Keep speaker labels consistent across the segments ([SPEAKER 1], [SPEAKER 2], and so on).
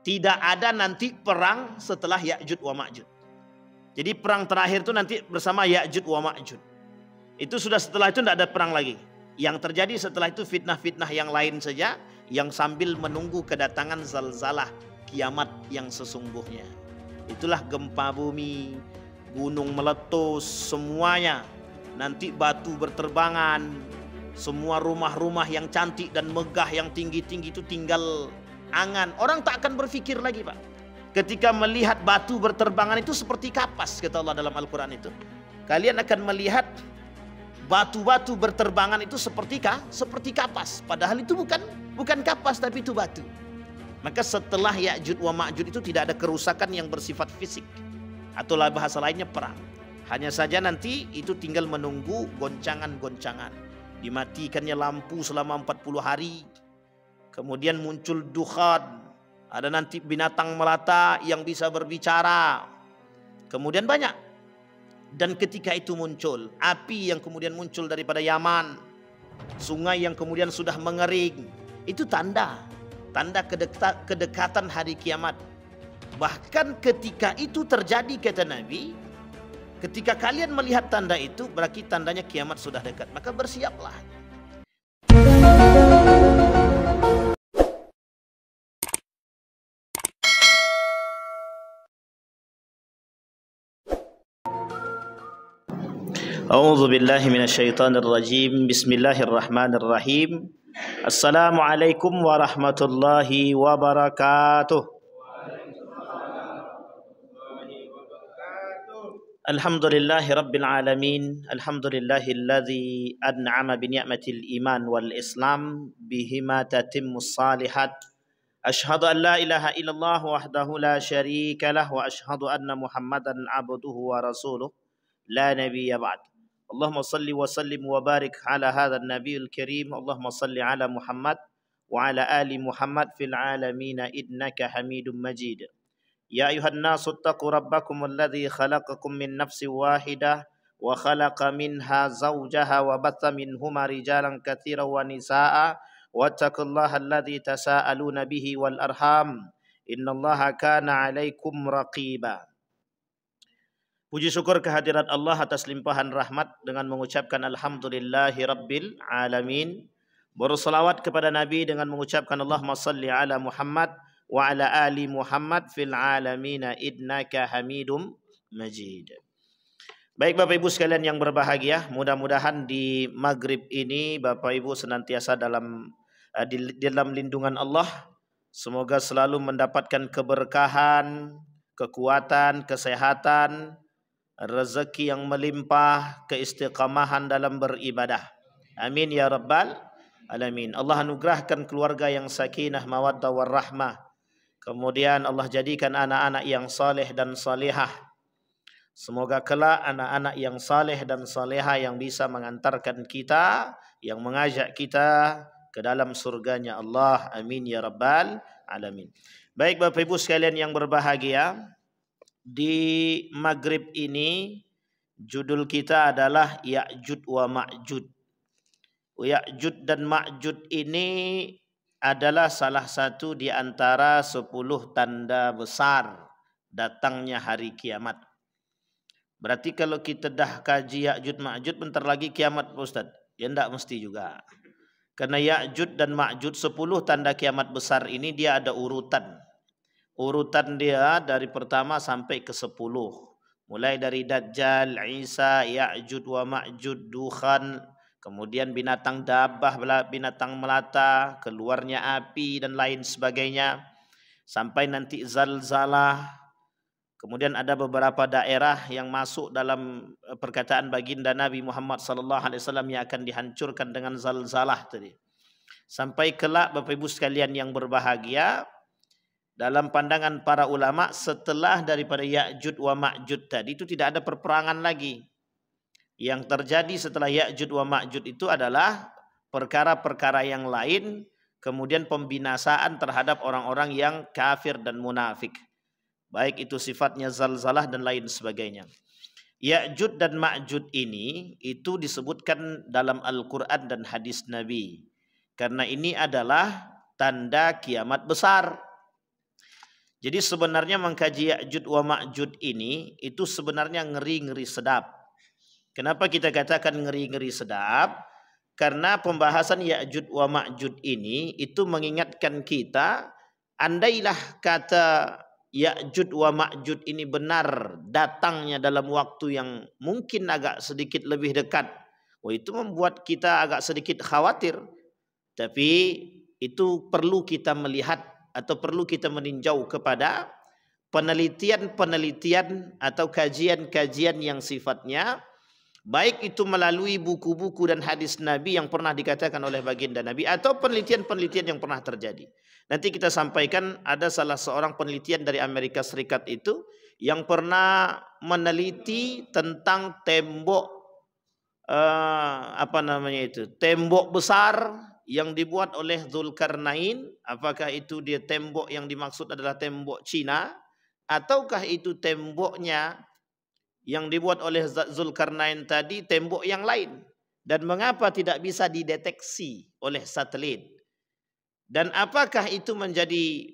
[SPEAKER 1] Tidak ada nanti perang setelah Ya'jud wa Ma'jud. Jadi perang terakhir itu nanti bersama Ya'jud wa Ma'jud. Itu sudah, setelah itu tidak ada perang lagi. Yang terjadi setelah itu fitnah-fitnah yang lain saja, yang sambil menunggu kedatangan zalzalah, kiamat yang sesungguhnya. Itulah gempa bumi, gunung meletus, semuanya. Nanti batu berterbangan, semua rumah-rumah yang cantik dan megah yang tinggi-tinggi itu tinggal angan. Orang tak akan berpikir lagi, Pak. Ketika melihat batu berterbangan itu seperti kapas, kata Allah dalam Al-Quran itu. Kalian akan melihat batu-batu berterbangan itu seperti kapas. Padahal itu bukan kapas, tapi itu batu. Maka setelah Ya'jud wa Ma'jud itu tidak ada kerusakan yang bersifat fisik. Atau bahasa lainnya perang. Hanya saja nanti itu tinggal menunggu goncangan-goncangan. Dimatikannya lampu selama 40 hari. Kemudian muncul dukhan. Ada nanti binatang melata yang bisa berbicara. Kemudian banyak. Dan ketika itu muncul api yang kemudian muncul daripada Yaman. Sungai yang kemudian sudah mengering. Itu tanda kedekatan hari kiamat. Bahkan ketika itu terjadi, kata Nabi, ketika kalian melihat tanda itu, berarti tandanya kiamat sudah dekat. Maka bersiaplah. A'udzu billahi minasyaitonir rajim. Bismillahirrahmanirrahim. Assalamualaikum warahmatullahi wabarakatuh. Alhamdulillahi rabbil alamin. Alhamdulillahilladzi an'ama bi ni'matil iman wal islam bihima tatimmus salihat. Asyhadu an la ilaha illallah wahdahu la syarika lah wa asyhadu anna Muhammadan abduhu wa rasuluh la nabiyya ba'd. Allahumma salli wa sallim wa barik ala hadzal nabiyil karim. Allahumma salli ala Muhammad wa ala ali Muhammad fil alamin innaka Hamidum Majid. Ya ayuhan nasu taqu rabbakum alladhi khalaqakum min nafsin wahidah wa khalaqa minha zawjaha wa batha minhuma rijalan katsiran wa nisaa wattaqullaha alladhi tasaaluna bihi wal arham innallaha kana 'alaikum raqiba. Puji syukur kehadirat Allah atas limpahan rahmat dengan mengucapkan alhamdulillahi rabbil alamin. Berselawat kepada Nabi dengan mengucapkan Allahumma salli ala Muhammad wa ala ali Muhammad fil alamina innaka Hamidum Majid. Baik Bapak Ibu sekalian yang berbahagia, mudah-mudahan di maghrib ini Bapak Ibu senantiasa di dalam lindungan Allah. Semoga selalu mendapatkan keberkahan, kekuatan, kesehatan, rezeki yang melimpah, keistiqamahan dalam beribadah. Amin ya rabbal alamin. Allah anugerahkan keluarga yang sakinah, mawaddah warahmah. Kemudian Allah jadikan anak-anak yang saleh dan salihah. Semoga kelak anak-anak yang saleh dan salihah yang bisa mengantarkan kita, yang mengajak kita ke dalam surganya Allah. Amin ya rabbal alamin. Baik Bapak Ibu sekalian yang berbahagia, di maghrib ini judul kita adalah Ya'jud wa Ma'jud. Ya'jud dan Ma'jud ini adalah salah satu di antara 10 tanda besar datangnya hari kiamat. Berarti kalau kita dah kaji Ya'jud Ma'jud bentar lagi kiamat Pak Ustaz? Ya enggak mesti juga. Karena Ya'jud dan Ma'jud 10 tanda kiamat besar ini dia ada urutan. Urutan dia dari pertama sampai ke 10. Mulai dari Dajjal, Isa, Ya'jud wa Ma'jud, Dukhan, kemudian binatang dabah, binatang melata, keluarnya api dan lain sebagainya. Sampai nanti zalzalah. Kemudian ada beberapa daerah yang masuk dalam perkataan baginda Nabi Muhammad SAW yang akan dihancurkan dengan zalzalah tadi. Sampai kelak Bapak Ibu sekalian yang berbahagia, dalam pandangan para ulama setelah daripada Ya'jud wa Ma'jud tadi itu tidak ada perperangan lagi. Yang terjadi setelah Ya'jud wa Ma'jud itu adalah perkara-perkara yang lain, kemudian pembinasaan terhadap orang-orang yang kafir dan munafik. Baik itu sifatnya zalzalah dan lain sebagainya. Ya'jud dan Ma'jud ini itu disebutkan dalam Al-Quran dan hadis Nabi. Karena ini adalah tanda kiamat besar. Jadi sebenarnya mengkaji Ya'juj wa Ma'juj ini itu sebenarnya ngeri-ngeri sedap. Kenapa kita katakan ngeri-ngeri sedap? Karena pembahasan Ya'juj wa Ma'juj ini itu mengingatkan kita, andailah kata Ya'juj wa Ma'juj ini benar datangnya dalam waktu yang mungkin agak sedikit lebih dekat, itu membuat kita agak sedikit khawatir. Tapi itu perlu kita melihat atau perlu kita meninjau kepada penelitian-penelitian atau kajian-kajian yang sifatnya baik itu melalui buku-buku dan hadis Nabi yang pernah dikatakan oleh baginda Nabi atau penelitian-penelitian yang pernah terjadi. Nanti kita sampaikan ada salah seorang penelitian dari Amerika Serikat itu yang pernah meneliti tentang tembok tembok besar yang dibuat oleh Zulkarnain. Apakah itu dia tembok yang dimaksud adalah tembok Cina, ataukah itu temboknya yang dibuat oleh Zulkarnain tadi tembok yang lain, dan mengapa tidak bisa dideteksi oleh satelit, dan apakah itu menjadi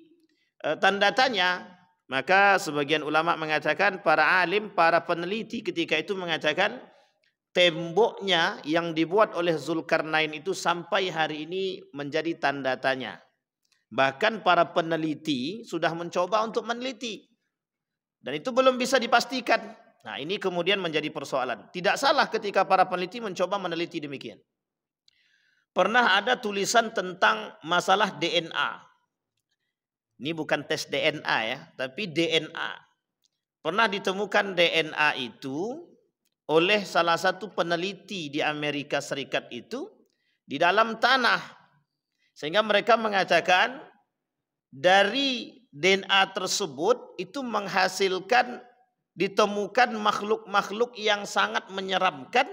[SPEAKER 1] tanda tanya? Maka sebagian ulama mengatakan, para alim, para peneliti ketika itu mengatakan temboknya yang dibuat oleh Zulkarnain itu sampai hari ini menjadi tanda tanya. Bahkan para peneliti sudah mencoba untuk meneliti dan itu belum bisa dipastikan. Nah, ini kemudian menjadi persoalan. Tidak salah ketika para peneliti mencoba meneliti demikian. Pernah ada tulisan tentang masalah DNA. Ini bukan tes DNA ya, tapi DNA. Pernah ditemukan DNA itu oleh salah satu peneliti di Amerika Serikat itu di dalam tanah. Sehingga mereka mengatakan dari DNA tersebut itu menghasilkan, ditemukan makhluk-makhluk yang sangat menyeramkan,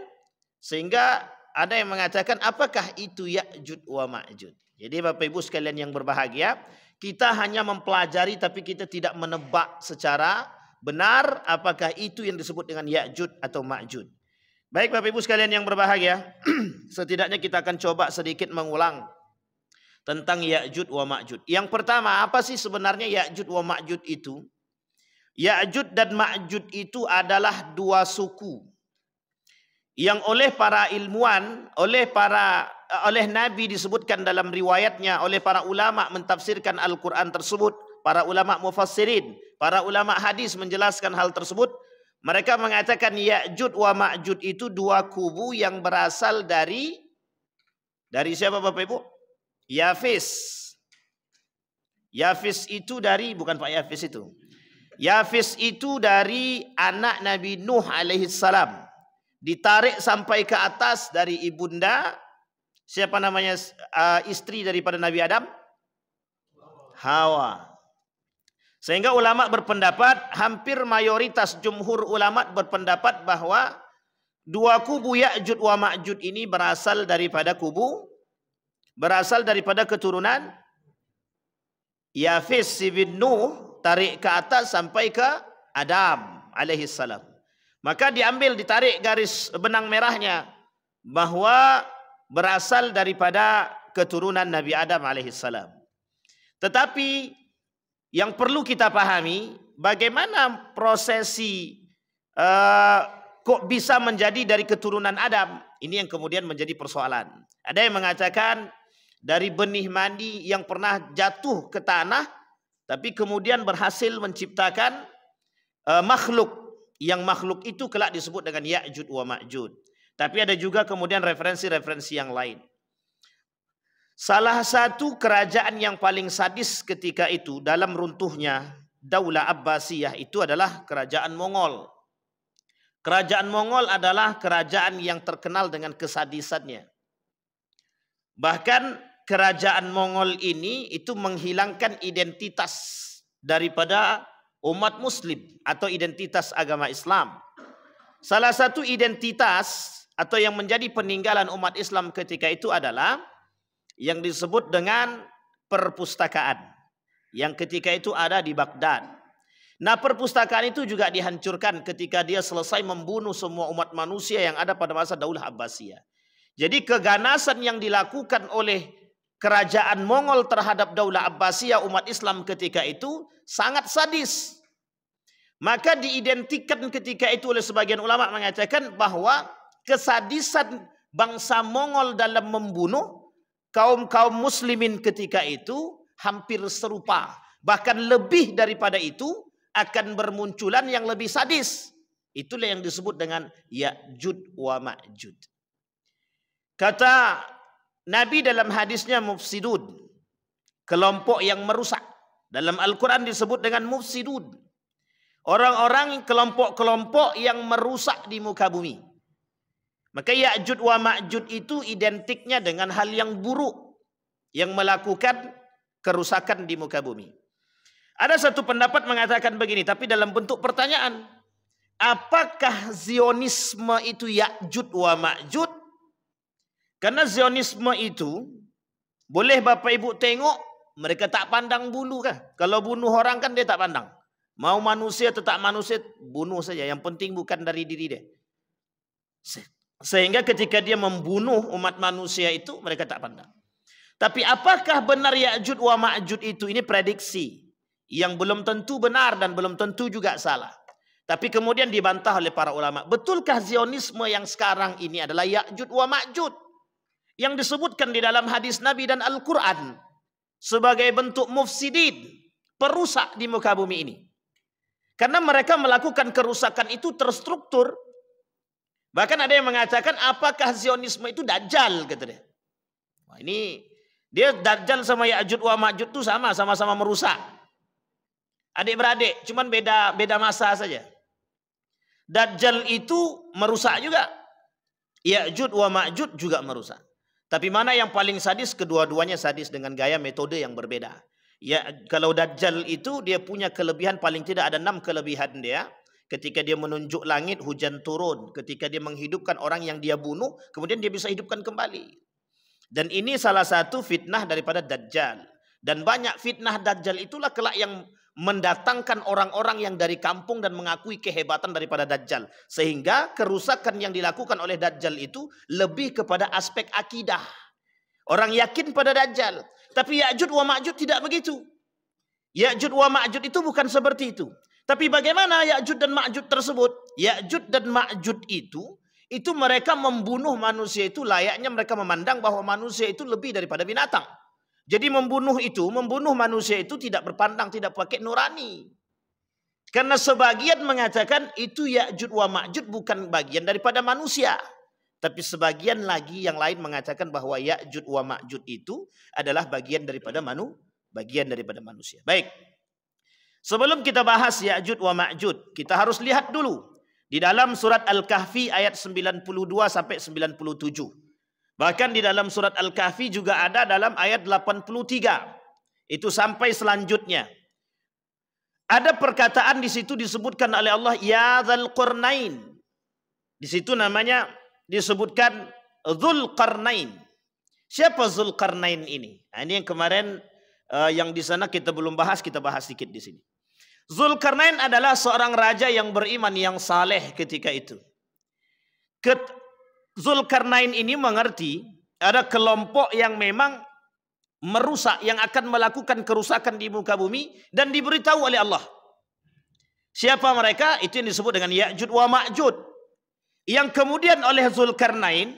[SPEAKER 1] sehingga ada yang mengatakan apakah itu Ya'juj wa Ma'juj. Jadi Bapak Ibu sekalian yang berbahagia, kita hanya mempelajari tapi kita tidak menebak secara benar apakah itu yang disebut dengan Ya'juj atau Ma'juj. Baik Bapak Ibu sekalian yang berbahagia, setidaknya kita akan coba sedikit mengulang tentang Ya'juj wa Ma'juj. Yang pertama, apa sih sebenarnya Ya'juj wa Ma'juj itu? Ya'juj dan Ma'juj itu adalah dua suku yang oleh para ilmuwan, oleh Nabi disebutkan dalam riwayatnya, oleh para ulama mentafsirkan Al-Quran tersebut, para ulama mufassirin, para ulama hadis menjelaskan hal tersebut. Mereka mengatakan Ya'juj wa Ma'juj itu dua kubu yang berasal dari siapa Bapak Ibu? Yafis. Yafis itu dari, bukan Pak Yafis itu. Yafis itu dari anak Nabi Nuh alaihi salam. Ditarik sampai ke atas dari ibunda, siapa namanya, istri daripada Nabi Adam? Hawa. Sehingga ulama berpendapat, hampir mayoritas jumhur ulama berpendapat bahwa dua kubu Ya'juj wa Ma'juj ini berasal daripada keturunan Yafis bin Nuh, tarik ke atas sampai ke Adam alaihi salam. Maka diambil, ditarik garis benang merahnya bahwa berasal daripada keturunan Nabi Adam alaihissalam. Tetapi yang perlu kita pahami, bagaimana prosesi kok bisa menjadi dari keturunan Adam? Ini yang kemudian menjadi persoalan. Ada yang mengatakan dari benih mani yang pernah jatuh ke tanah, tapi kemudian berhasil menciptakan makhluk. Yang makhluk itu kelak disebut dengan Ya'juj wa Ma'juj. Tapi ada juga kemudian referensi-referensi yang lain. Salah satu kerajaan yang paling sadis ketika itu dalam runtuhnya Daulah Abbasiyah itu adalah kerajaan Mongol. Kerajaan Mongol adalah kerajaan yang terkenal dengan kesadisannya. Bahkan kerajaan Mongol ini itu menghilangkan identitas daripada umat muslim atau identitas agama Islam. Salah satu identitas atau yang menjadi peninggalan umat Islam ketika itu adalah yang disebut dengan perpustakaan, yang ketika itu ada di Baghdad. Nah, perpustakaan itu juga dihancurkan ketika dia selesai membunuh semua umat manusia yang ada pada masa Daulah Abbasiyah. Jadi keganasan yang dilakukan oleh kerajaan Mongol terhadap Daulah Abbasiyah umat Islam ketika itu sangat sadis. Maka diidentikan ketika itu oleh sebagian ulama mengatakan bahwa kesadisan bangsa Mongol dalam membunuh kaum-kaum muslimin ketika itu hampir serupa. Bahkan lebih daripada itu akan bermunculan yang lebih sadis. Itulah yang disebut dengan Ya'jud wa Ma'jud. Kata Nabi dalam hadisnya mufsidun, kelompok yang merusak. Dalam Al-Quran disebut dengan mufsidun, orang-orang kelompok-kelompok yang merusak di muka bumi. Maka Ya'jud wa Ma'jud itu identiknya dengan hal yang buruk, yang melakukan kerusakan di muka bumi. Ada satu pendapat mengatakan begini, tapi dalam bentuk pertanyaan. Apakah Zionisme itu Ya'jud wa Ma'jud? Karena Zionisme itu, boleh Bapak Ibu tengok, mereka tak pandang bulu kan. Kalau bunuh orang kan dia tak pandang. Mau manusia atau tak manusia, bunuh saja. Yang penting bukan dari diri dia. Sehingga ketika dia membunuh umat manusia itu, mereka tak pandang. Tapi apakah benar Ya'jud wa Ma'jud itu? Ini prediksi yang belum tentu benar dan belum tentu juga salah. Tapi kemudian dibantah oleh para ulama. Betulkah Zionisme yang sekarang ini adalah Ya'jud wa Ma'jud? Yang disebutkan di dalam hadis Nabi dan Al-Quran sebagai bentuk mufsidin, perusak di muka bumi ini. Karena mereka melakukan kerusakan itu terstruktur. Bahkan ada yang mengatakan apakah Zionisme itu Dajjal, kata dia. Wah, ini dia Dajjal sama Ya'jud wa Ma'jud itu sama-sama merusak. Adik-beradik, cuman beda masa saja. Dajjal itu merusak juga. Ya'jud wa Ma'jud juga merusak. Tapi mana yang paling sadis? Kedua-duanya sadis dengan gaya metode yang berbeda. Ya, kalau Dajjal itu dia punya kelebihan, paling tidak ada 6 kelebihan dia. Ketika dia menunjuk langit, hujan turun. Ketika dia menghidupkan orang yang dia bunuh, kemudian dia bisa hidupkan kembali. Dan ini salah satu fitnah daripada Dajjal. Dan banyak fitnah Dajjal itulah kelak yang mendatangkan orang-orang yang dari kampung dan mengakui kehebatan daripada Dajjal. Sehingga kerusakan yang dilakukan oleh Dajjal itu lebih kepada aspek akidah. Orang yakin pada Dajjal. Tapi Ya'jud wa Ma'jud tidak begitu. Ya'jud wa Ma'jud itu bukan seperti itu. Tapi bagaimana Ya'jud dan Ma'jud tersebut? Ya'jud dan Ma'jud itu mereka membunuh manusia itu layaknya mereka memandang bahwa manusia itu lebih daripada binatang. Jadi membunuh manusia itu tidak berpandang, tidak pakai nurani. Karena sebagian mengatakan itu Ya'jud wa Ma'jud bukan bagian daripada manusia. Tapi sebagian lagi yang lain mengatakan bahwa Ya'jud wa Ma'jud itu adalah bagian daripada manusia. Baik. Sebelum kita bahas Ya'jud wa Ma'jud, kita harus lihat dulu di dalam surat Al-Kahfi ayat 92 sampai 97. Bahkan di dalam surat Al-Kahfi juga ada dalam ayat 83. Itu sampai selanjutnya. Ada perkataan di situ disebutkan oleh Allah, Ya Dzal Qarnain. Di situ namanya disebutkan Dzul Qarnain. Siapa Dzul Qarnain ini? Nah, ini yang kemarin yang di sana kita belum bahas, kita bahas sedikit di sini. Dzul Qarnain adalah seorang raja yang beriman, yang saleh ketika itu. Zulkarnain ini mengerti ada kelompok yang memang merusak, yang akan melakukan kerusakan di muka bumi dan diberitahu oleh Allah. Siapa mereka? Itu yang disebut dengan Ya'jud wa Ma'jud. Yang kemudian oleh Zulkarnain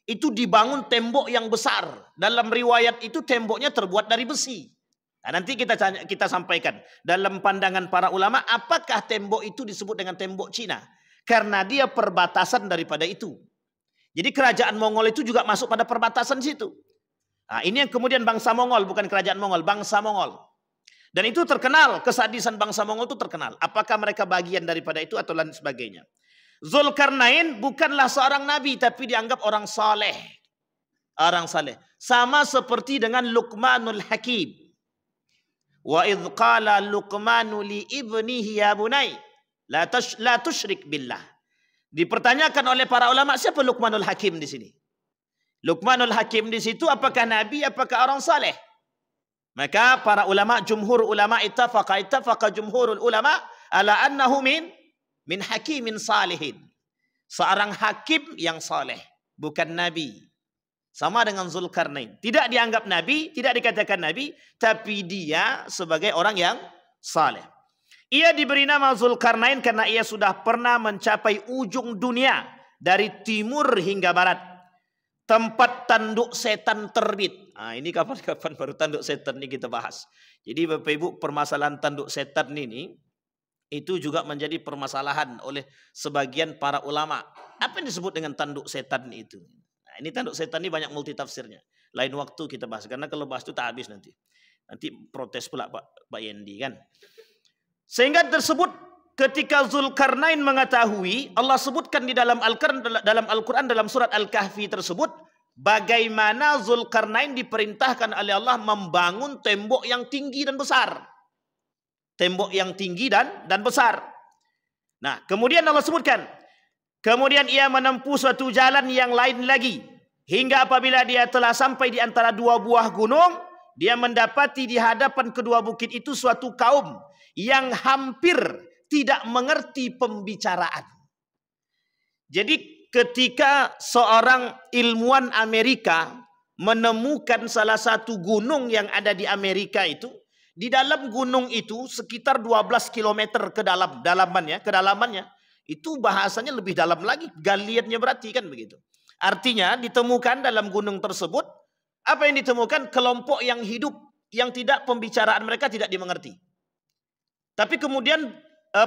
[SPEAKER 1] itu dibangun tembok yang besar. Dalam riwayat itu temboknya terbuat dari besi. Nah, nanti kita sampaikan dalam pandangan para ulama apakah tembok itu disebut dengan tembok Cina? Karena dia perbatasan daripada itu. Jadi kerajaan Mongol itu juga masuk pada perbatasan situ. Nah, ini yang kemudian bangsa Mongol, bukan kerajaan Mongol, bangsa Mongol. Dan itu terkenal, kesadisan bangsa Mongol itu terkenal. Apakah mereka bagian daripada itu atau lain sebagainya. Zulkarnain bukanlah seorang nabi, tapi dianggap orang saleh. Orang saleh. Sama seperti dengan Luqmanul Hakim. Wa idh qala Luqmanu li ibnihi ya bunai la tusyrik billah. Dipertanyakan oleh para ulama, siapa Luqmanul Hakim di sini? Luqmanul Hakim di situ apakah nabi, apakah orang saleh? Maka para ulama, jumhur ulama ittafaqa jumhurul ulama ala annahu min hakimin salihin. Seorang hakim yang saleh, bukan nabi. Sama dengan Zulkarnain. Tidak dianggap nabi, tidak dikatakan nabi, tapi dia sebagai orang yang saleh. Ia diberi nama Zulkarnain karena ia sudah pernah mencapai ujung dunia dari timur hingga barat. Tempat tanduk setan terbit. Nah, ini kapan-kapan baru tanduk setan ini kita bahas. Jadi Bapak Ibu, permasalahan tanduk setan ini itu juga menjadi permasalahan oleh sebagian para ulama. Apa yang disebut dengan tanduk setan itu? Nah, ini tanduk setan ini banyak multitafsirnya. Lain waktu kita bahas, karena kalau bahas itu tak habis nanti. Nanti protes pula Pak Yendi kan. Sehingga tersebut ketika Zulkarnain mengetahui, Allah sebutkan di dalam Al-Quran dalam surat Al-Kahfi tersebut, bagaimana Zulkarnain diperintahkan oleh Allah membangun tembok yang tinggi dan besar. Tembok yang tinggi dan besar. Nah, kemudian Allah sebutkan, kemudian ia menempuh suatu jalan yang lain lagi, hingga apabila dia telah sampai di antara dua buah gunung, dia mendapati di hadapan kedua bukit itu suatu kaum yang hampir tidak mengerti pembicaraan. Jadi ketika seorang ilmuwan Amerika menemukan salah satu gunung yang ada di Amerika itu, di dalam gunung itu sekitar 12 km kedalamannya itu bahasanya lebih dalam lagi, galiannya berarti kan begitu. Artinya ditemukan dalam gunung tersebut, apa yang ditemukan? Kelompok yang hidup yang tidak, pembicaraan mereka tidak dimengerti. Tapi kemudian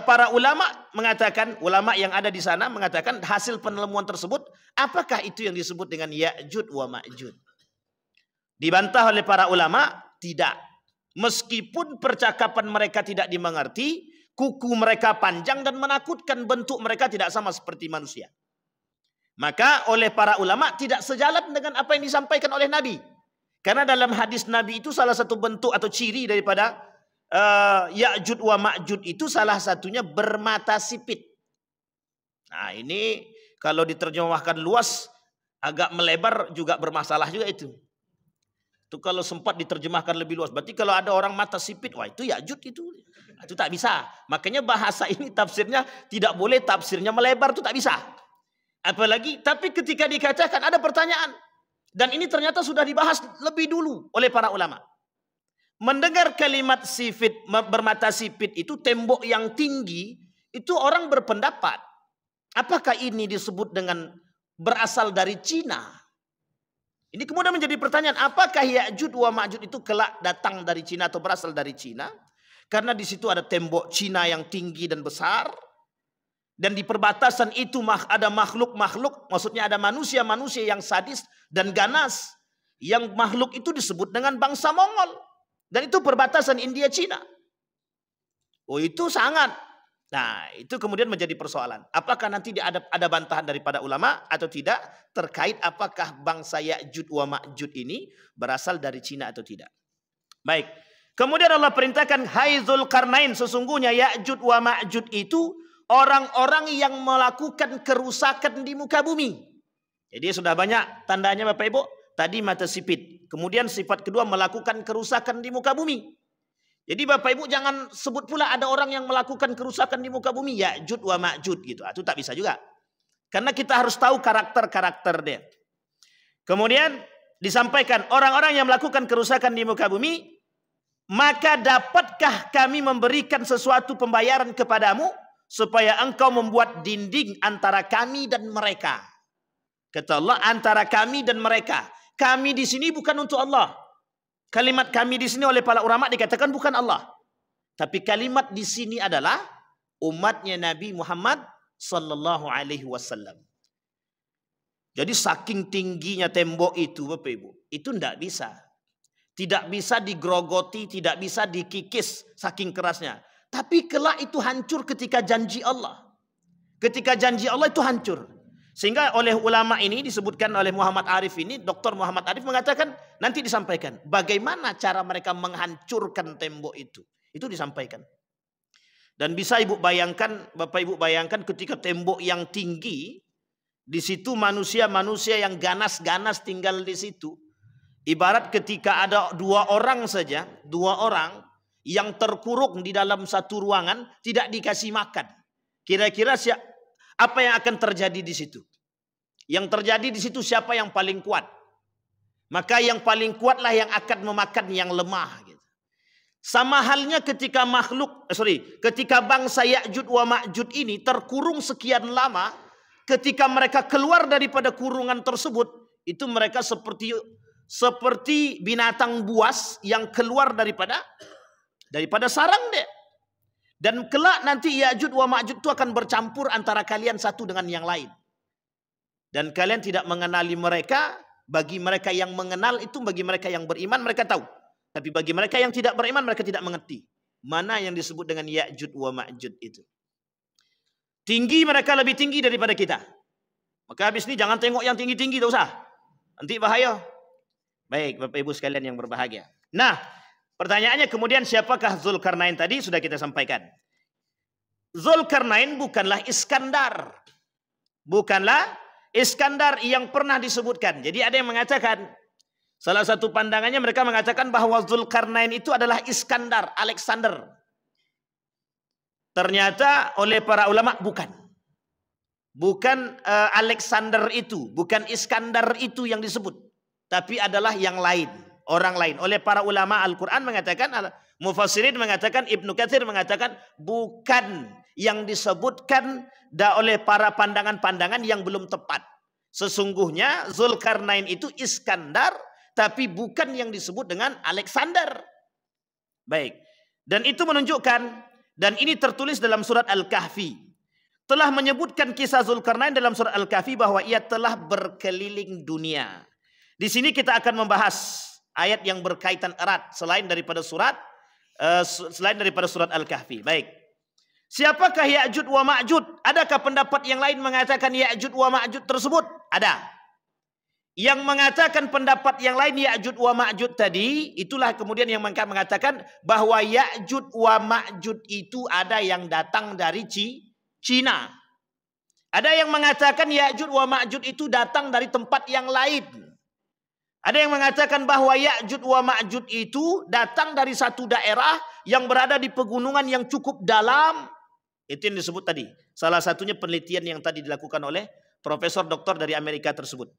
[SPEAKER 1] para ulama mengatakan, ulama yang ada di sana mengatakan hasil penemuan tersebut, apakah itu yang disebut dengan Ya'jud wa Ma'jud? Dibantah oleh para ulama, tidak. Meskipun percakapan mereka tidak dimengerti, kuku mereka panjang dan menakutkan, bentuk mereka tidak sama seperti manusia. Maka oleh para ulama tidak sejalan dengan apa yang disampaikan oleh Nabi. Karena dalam hadis Nabi itu salah satu bentuk atau ciri daripada Ya'jud wa Ma'jud itu salah satunya bermata sipit. Nah, ini kalau diterjemahkan luas agak melebar juga bermasalah juga itu. Itu kalau sempat diterjemahkan lebih luas. Berarti kalau ada orang mata sipit, wah itu Ya'jud itu. Itu tak bisa. Makanya bahasa ini tafsirnya tidak boleh tafsirnya melebar, itu tak bisa. Apalagi, tapi ketika dikatakan ada pertanyaan. Dan ini ternyata sudah dibahas lebih dulu oleh para ulama. Mendengar kalimat sipit, bermata sipit itu, tembok yang tinggi, itu orang berpendapat, apakah ini disebut dengan berasal dari Cina? Ini kemudian menjadi pertanyaan, apakah Ya'jud wa Ma'jud itu kelak datang dari Cina atau berasal dari Cina? Karena di situ ada tembok Cina yang tinggi dan besar, dan di perbatasan itu ada makhluk-makhluk, maksudnya ada manusia-manusia yang sadis dan ganas, yang makhluk itu disebut dengan bangsa Mongol. Dan itu perbatasan India Cina. Oh, itu sangat. Nah, itu kemudian menjadi persoalan. Apakah nanti ada bantahan daripada ulama atau tidak terkait apakah bangsa Ya'jud wa Ma'jud ini berasal dari Cina atau tidak. Baik. Kemudian Allah perintahkan, hai Zulkarnain, sesungguhnya Ya'jud wa Ma'jud itu orang-orang yang melakukan kerusakan di muka bumi. Jadi sudah banyak tandanya Bapak Ibu. Tadi mata sipit. Kemudian sifat kedua melakukan kerusakan di muka bumi. Jadi Bapak Ibu jangan sebut pula ada orang yang melakukan kerusakan di muka bumi. Ya'jud wa Ma'jud gitu. Itu tak bisa juga. Karena kita harus tahu karakter-karakter dia. Kemudian disampaikan orang-orang yang melakukan kerusakan di muka bumi. Maka dapatkah kami memberikan sesuatu pembayaran kepadamu. Supaya engkau membuat dinding antara kami dan mereka. Kata Allah, antara kami dan mereka. Kami di sini bukan untuk Allah. Kalimat kami di sini oleh para ulama dikatakan bukan Allah. Tapi kalimat di sini adalah umatnya Nabi Muhammad sallallahu alaihi wasallam. Jadi saking tingginya tembok itu Bapak Ibu, itu tidak bisa. Tidak bisa digrogoti, tidak bisa dikikis saking kerasnya. Tapi kelak itu hancur ketika janji Allah. Ketika janji Allah itu hancur. Sehingga oleh ulama ini disebutkan oleh Muhammad Arif ini, Dr. Muhammad Arif mengatakan, nanti disampaikan bagaimana cara mereka menghancurkan tembok itu. Itu disampaikan. Dan bisa Ibu bayangkan, Bapak Ibu bayangkan ketika tembok yang tinggi, di situ manusia-manusia yang ganas-ganas tinggal di situ. Ibarat ketika ada dua orang saja, dua orang yang terkurung di dalam satu ruangan, tidak dikasih makan. Kira-kira apa yang akan terjadi di situ? Yang terjadi di situ siapa yang paling kuat? Maka yang paling kuatlah yang akan memakan yang lemah. Gitu. Sama halnya ketika ketika bangsa Ya'juj wa Ma'juj ini terkurung sekian lama, ketika mereka keluar daripada kurungan tersebut, itu mereka seperti binatang buas yang keluar daripada sarang dia. Dan kelak nanti Ya'juj wa Ma'juj itu akan bercampur antara kalian satu dengan yang lain. Dan kalian tidak mengenali mereka. Bagi mereka yang mengenal itu, bagi mereka yang beriman mereka tahu. Tapi bagi mereka yang tidak beriman mereka tidak mengerti. Mana yang disebut dengan Ya'juj wa Ma'juj itu. Tinggi mereka lebih tinggi daripada kita. Maka habis ini jangan tengok yang tinggi-tinggi, tak usah. Nanti bahaya. Baik, Bapak Ibu sekalian yang berbahagia. Nah, pertanyaannya kemudian siapakah Zulkarnain tadi? Sudah kita sampaikan. Zulkarnain bukanlah Iskandar. Bukanlah Iskandar yang pernah disebutkan. Jadi ada yang mengatakan, salah satu pandangannya mereka mengatakan bahwa Zulkarnain itu adalah Iskandar, Alexander. Ternyata oleh para ulama bukan. Bukan Alexander itu, bukan Iskandar itu yang disebut. Tapi adalah yang lain, orang lain. Oleh para ulama Al-Quran mengatakan, Mufassirin mengatakan, Ibnu Katsir mengatakan, bukan yang disebutkan oleh para pandangan-pandangan yang belum tepat. Sesungguhnya Zulkarnain itu Iskandar, tapi bukan yang disebut dengan Alexander. Baik. Dan itu menunjukkan, dan ini tertulis dalam surat Al-Kahfi, telah menyebutkan kisah Zulkarnain dalam surat Al-Kahfi bahwa ia telah berkeliling dunia. Di sini kita akan membahas ayat yang berkaitan erat selain daripada surat Al-Kahfi. Baik. Siapakah Ya'juj wa Ma'juj? Adakah pendapat yang lain mengatakan Ya'juj wa Ma'juj tersebut? Ada. Yang mengatakan pendapat yang lain Ya'juj wa Ma'juj tadi, itulah kemudian yang mengatakan bahwa Ya'juj wa Ma'juj itu ada yang datang dari Cina. Ada yang mengatakan Ya'juj wa Ma'juj itu datang dari tempat yang lain. Ada yang mengatakan bahwa Ya'juj wa Ma'juj itu datang dari satu daerah yang berada di pegunungan yang cukup dalam. Itu yang disebut tadi. Salah satunya penelitian yang tadi dilakukan oleh profesor doktor dari Amerika tersebut.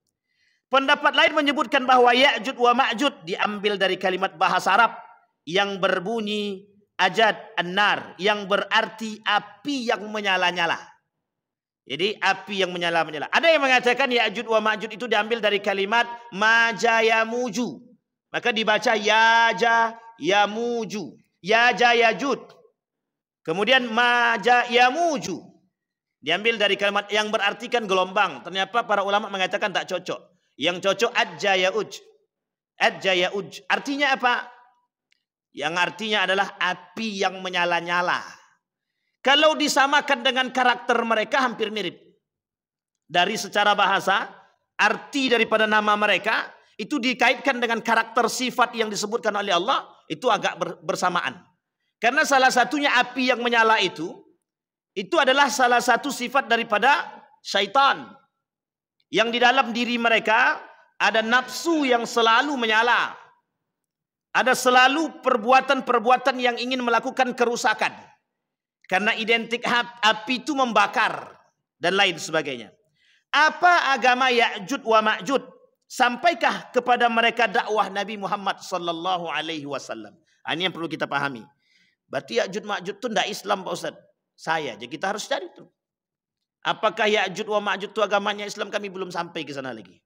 [SPEAKER 1] Pendapat lain menyebutkan bahwa Ya'juj wa Ma'juj diambil dari kalimat bahasa Arab yang berbunyi ajad an-nar, yang berarti api yang menyala-nyala. Jadi api yang menyala-nyala. Ada yang mengatakan Ya'juj wa Ma'juj itu diambil dari kalimat majayamuju. Maka dibaca yajayamuju. Yajayajud. Kemudian majayamuju. Diambil dari kalimat yang berartikan gelombang. Ternyata para ulama mengatakan tak cocok. Yang cocok adjayauj. Adjayauj. Artinya apa? Yang artinya adalah api yang menyala-nyala. Kalau disamakan dengan karakter mereka hampir mirip. Dari secara bahasa, arti daripada nama mereka itu dikaitkan dengan karakter sifat yang disebutkan oleh Allah, itu agak bersamaan. Karena salah satunya api yang menyala itu adalah salah satu sifat daripada syaitan. Yang di dalam diri mereka ada nafsu yang selalu menyala. Ada selalu perbuatan-perbuatan yang ingin melakukan kerusakan. Karena identik api itu membakar dan lain sebagainya. Apa agama Ya'juj wa Ma'juj? Sampaikah kepada mereka dakwah Nabi Muhammad sallallahu alaihi wasallam? Ini yang perlu kita pahami. Berarti Ya'juj Ma'juj itu tidak Islam Pak Ustaz. Saya aja kita harus cari itu. Apakah Ya'juj wa Ma'juj itu agamanya Islam? Kami belum sampai ke sana lagi.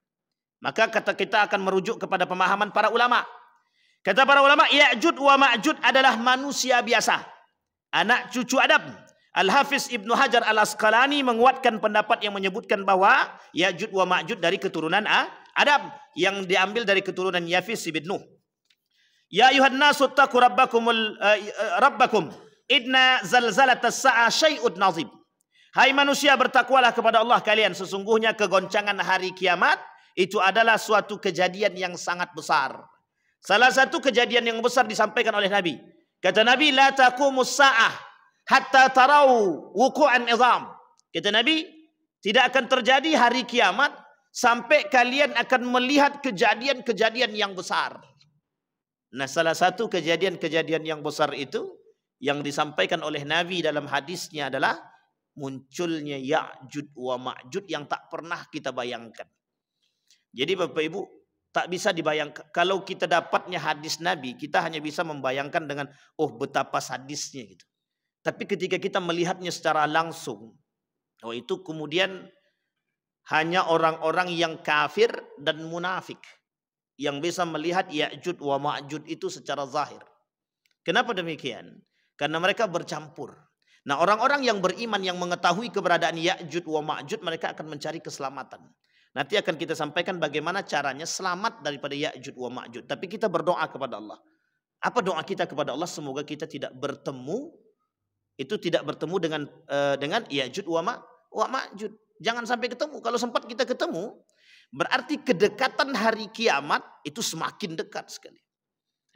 [SPEAKER 1] Maka kata kita akan merujuk kepada pemahaman para ulama. Kata para ulama, Ya'juj wa Ma'juj adalah manusia biasa. Anak cucu Adam. Al-Hafiz Ibnu Hajar Al-Asqalani menguatkan pendapat yang menyebutkan bahwa Ya'juj wa Ma'juj dari keturunan Adam. Yang diambil dari keturunan Yafis bin Nuh. Ya ayuhan nasu taqu rabbakum idna zalzalatas sa'a syai'ud nazim. Hai manusia, bertakwalah kepada Allah kalian, sesungguhnya kegoncangan hari kiamat itu adalah suatu kejadian yang sangat besar. Salah satu kejadian yang besar disampaikan oleh Nabi. Kata Nabi, la taqumus sa'ah hatta tarau wuqu'an izam. Kata Nabi, tidak akan terjadi hari kiamat sampai kalian akan melihat kejadian-kejadian yang besar. Nah, salah satu kejadian-kejadian yang besar itu yang disampaikan oleh Nabi dalam hadisnya adalah munculnya Ya'juj wa Ma'juj yang tak pernah kita bayangkan. Jadi Bapak Ibu, Tak bisa dibayangkan. Kalau kita dapatnya hadis Nabi, kita hanya bisa membayangkan dengan, oh betapa sadisnya gitu. Tapi ketika kita melihatnya secara langsung, oh itu kemudian hanya orang-orang yang kafir dan munafik yang bisa melihat Ya'jud wa Ma'jud itu secara zahir. Kenapa demikian? Karena mereka bercampur. Nah, orang-orang yang beriman yang mengetahui keberadaan Ya'jud wa Ma'jud, mereka akan mencari keselamatan. Nanti akan kita sampaikan bagaimana caranya selamat daripada Ya'jud wa Ma'jud. Tapi kita berdoa kepada Allah. Apa doa kita kepada Allah? Semoga kita tidak bertemu, itu tidak bertemu dengan Ya'jud wa Ma'jud. Jangan sampai ketemu. Kalau sempat kita ketemu, berarti kedekatan hari kiamat itu semakin dekat sekali.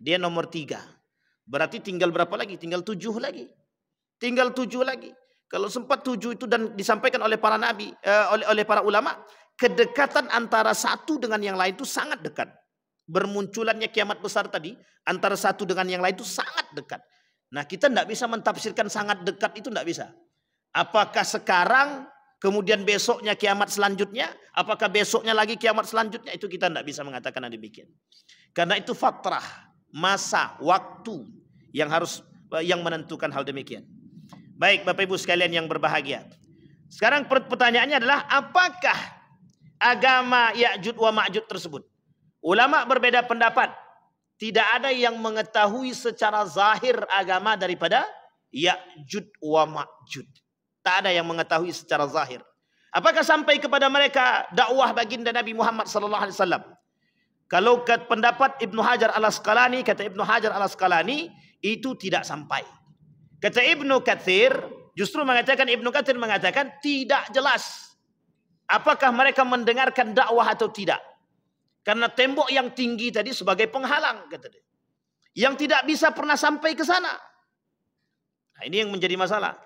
[SPEAKER 1] Dia nomor 3. Berarti tinggal berapa lagi? Tinggal 7 lagi. Tinggal 7 lagi. Kalau sempat 7 itu dan disampaikan oleh para nabi, oleh para ulama, kedekatan antara satu dengan yang lain itu sangat dekat. Bermunculannya kiamat besar tadi, antara satu dengan yang lain itu sangat dekat. Nah, kita tidak bisa mentafsirkan sangat dekat itu, tidak bisa. Apakah sekarang, kemudian besoknya kiamat selanjutnya, apakah besoknya lagi kiamat selanjutnya, itu kita tidak bisa mengatakan demikian. Karena itu fatrah, masa, waktu yang menentukan hal demikian. Baik Bapak Ibu sekalian yang berbahagia. Sekarang pertanyaannya adalah, apakah agama Ya'jud wa Ma'jud tersebut? Ulama berbeda pendapat. Tidak ada yang mengetahui secara zahir agama daripada Ya'jud wa Ma'jud. Tak ada yang mengetahui secara zahir. Apakah sampai kepada mereka dakwah baginda Nabi Muhammad SAW? Kalau pendapat Ibnu Hajar al-Asqalani, kata Ibnu Hajar al-Asqalani, itu tidak sampai. Kata Ibnu Katsir, justru Ibnu Katsir mengatakan tidak jelas apakah mereka mendengarkan dakwah atau tidak. Karena tembok yang tinggi tadi sebagai penghalang, kata dia, yang tidak bisa pernah sampai ke sana. Nah, ini yang menjadi masalah.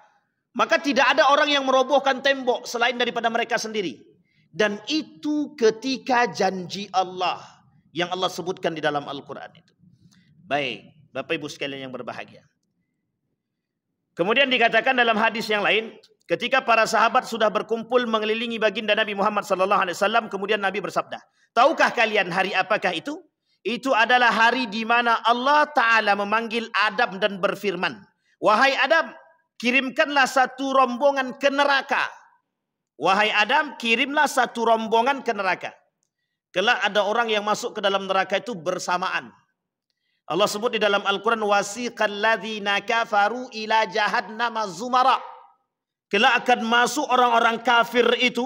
[SPEAKER 1] Maka tidak ada orang yang merobohkan tembok selain daripada mereka sendiri. Dan itu ketika janji Allah yang Allah sebutkan di dalam Al-Quran itu. Baik, Bapak Ibu sekalian yang berbahagia. Kemudian dikatakan dalam hadis yang lain, ketika para sahabat sudah berkumpul mengelilingi baginda Nabi Muhammad SAW, kemudian Nabi bersabda, tahukah kalian hari apakah itu? Itu adalah hari di mana Allah Ta'ala memanggil Adam dan berfirman, wahai Adam, kirimkanlah satu rombongan ke neraka. Wahai Adam, kirimlah satu rombongan ke neraka. Kelak ada orang yang masuk ke dalam neraka itu bersamaan. Allah sebut di dalam Al-Quran, wasiqal ladzina kafaru ila jahannama zumara. Kelak akan masuk orang-orang kafir itu,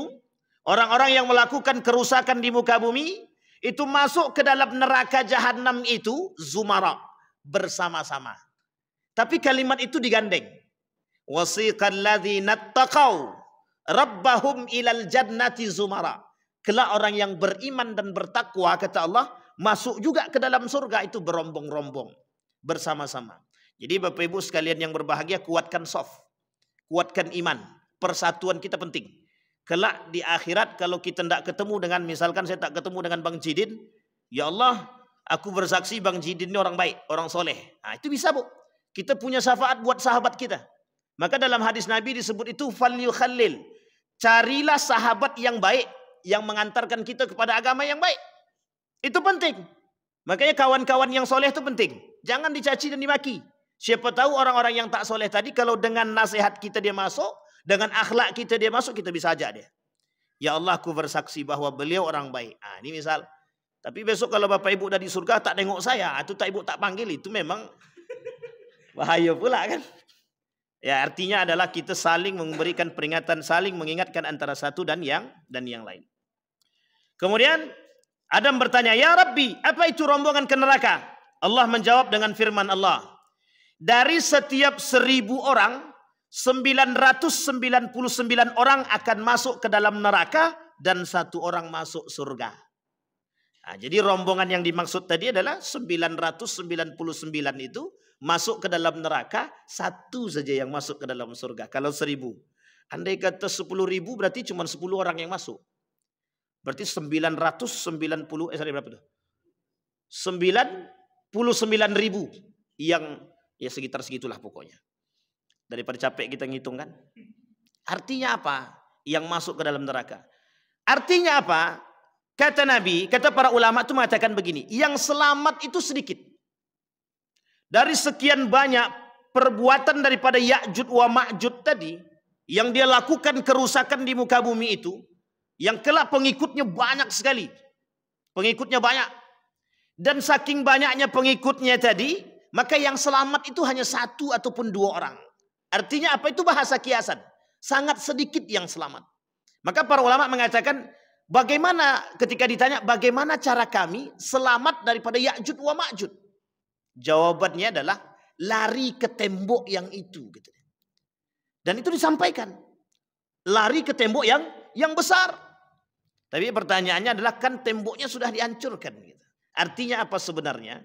[SPEAKER 1] orang-orang yang melakukan kerusakan di muka bumi, itu masuk ke dalam neraka jahannam itu zumara, bersama-sama. Tapi kalimat itu digandeng. Wasiqal ladzina taqaw rabbahum ilal jannati zumara. Kelak orang yang beriman dan bertakwa, kata Allah, masuk juga ke dalam surga itu berombong-rombong, bersama-sama. Jadi Bapak Ibu sekalian yang berbahagia, kuatkan soft, kuatkan iman. Persatuan kita penting. Kelak di akhirat kalau kita tidak ketemu dengan, misalkan saya tak ketemu dengan Bang Jidin, ya Allah, aku bersaksi Bang Jidin ini orang baik, orang soleh. Nah itu bisa Bu. Kita punya syafaat buat sahabat kita. Maka dalam hadis Nabi disebut itu falyukhallil. Carilah sahabat yang baik, yang mengantarkan kita kepada agama yang baik. Itu penting. Makanya kawan-kawan yang soleh itu penting. Jangan dicaci dan dimaki. Siapa tahu orang-orang yang tak soleh tadi, kalau dengan nasihat kita dia masuk, dengan akhlak kita dia masuk, kita bisa ajak dia. Ya Allah, aku bersaksi bahwa beliau orang baik. Nah, ini misal. Tapi besok kalau Bapak Ibu udah di surga tak tengok saya, itu tak Ibu tak panggil, itu memang bahaya pula kan. Ya, artinya adalah kita saling memberikan peringatan, saling mengingatkan antara satu dan yang lain. Kemudian Adam bertanya, ya Rabbi, apa itu rombongan ke neraka? Allah menjawab dengan firman Allah, dari setiap 1000 orang, 999 orang akan masuk ke dalam neraka dan 1 orang masuk surga. Nah, jadi rombongan yang dimaksud tadi adalah 999 itu masuk ke dalam neraka, 1 saja yang masuk ke dalam surga. Kalau 1000, andai kata 10.000 berarti cuma 10 orang yang masuk. Berarti 990, berapa itu? 99.000 yang ya sekitar segitulah pokoknya. Daripada capek kita ngitung kan. Artinya apa? Yang masuk ke dalam neraka. Artinya apa? Kata Nabi, kata para ulama itu mengatakan begini, yang selamat itu sedikit. Dari sekian banyak perbuatan daripada Ya'jud wa Ma'jud tadi, yang dia lakukan kerusakan di muka bumi itu, yang kelak pengikutnya banyak sekali. Pengikutnya banyak. Dan saking banyaknya pengikutnya tadi, maka yang selamat itu hanya 1 ataupun 2 orang. Artinya apa? Itu bahasa kiasan. Sangat sedikit yang selamat. Maka para ulama mengatakan, bagaimana ketika ditanya, bagaimana cara kami selamat daripada Ya'jud wa Ma'jud? Jawabannya adalah, lari ke tembok yang itu. Gitu. Dan itu disampaikan. Lari ke tembok yang besar. Tapi pertanyaannya adalah, kan temboknya sudah dihancurkan. Gitu. Artinya apa sebenarnya?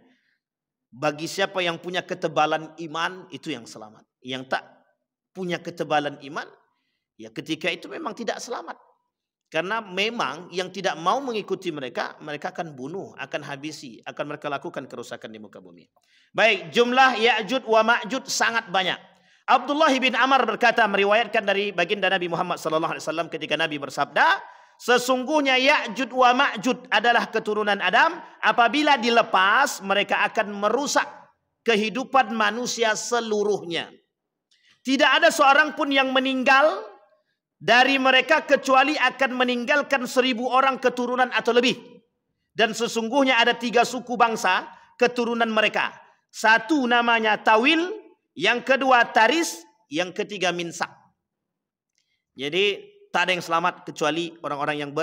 [SPEAKER 1] Bagi siapa yang punya ketebalan iman, itu yang selamat. Yang tak punya ketebalan iman, ya ketika itu memang tidak selamat. Karena memang yang tidak mau mengikuti mereka, mereka akan bunuh, akan habisi, akan mereka lakukan kerusakan di muka bumi. Baik, jumlah Ya'jud wa Ma'jud sangat banyak. Abdullah bin Amr berkata, meriwayatkan dari baginda Nabi Muhammad SAW ketika Nabi bersabda, sesungguhnya Ya'jud wa Ma'jud adalah keturunan Adam, apabila dilepas mereka akan merusak kehidupan manusia seluruhnya. Tidak ada seorang pun yang meninggal dari mereka kecuali akan meninggalkan 1000 orang keturunan atau lebih. Dan sesungguhnya ada 3 suku bangsa keturunan mereka. Satu namanya Tawil, yang kedua Taris, yang ketiga Minsak. Jadi tak ada yang selamat kecuali orang-orang yang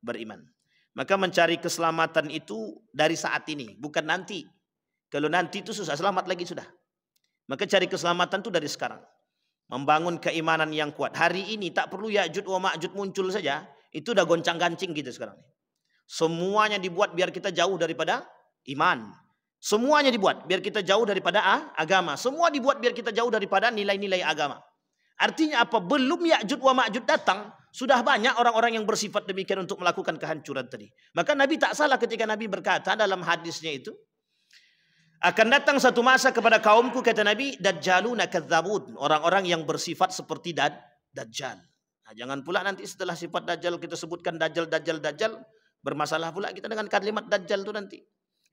[SPEAKER 1] beriman. Maka mencari keselamatan itu dari saat ini, bukan nanti. Kalau nanti itu susah, selamat lagi sudah. Maka cari keselamatan itu dari sekarang. Membangun keimanan yang kuat. Hari ini tak perlu Ya'jud wa Ma'jud muncul saja. Itu udah goncang-gancing gitu sekarang. Semuanya dibuat biar kita jauh daripada iman. Semuanya dibuat biar kita jauh daripada agama. Semua dibuat biar kita jauh daripada nilai-nilai agama. Artinya apa? Belum Ya'jud wa Ma'jud datang, sudah banyak orang-orang yang bersifat demikian untuk melakukan kehancuran tadi. Maka Nabi tak salah ketika Nabi berkata dalam hadisnya itu, akan datang satu masa kepada kaumku, kata Nabi, Dajjaluna kadzabun, orang-orang yang bersifat seperti Dajjal. Nah, jangan pula nanti setelah sifat Dajjal kita sebutkan Dajjal, bermasalah pula kita dengan kalimat Dajjal itu nanti.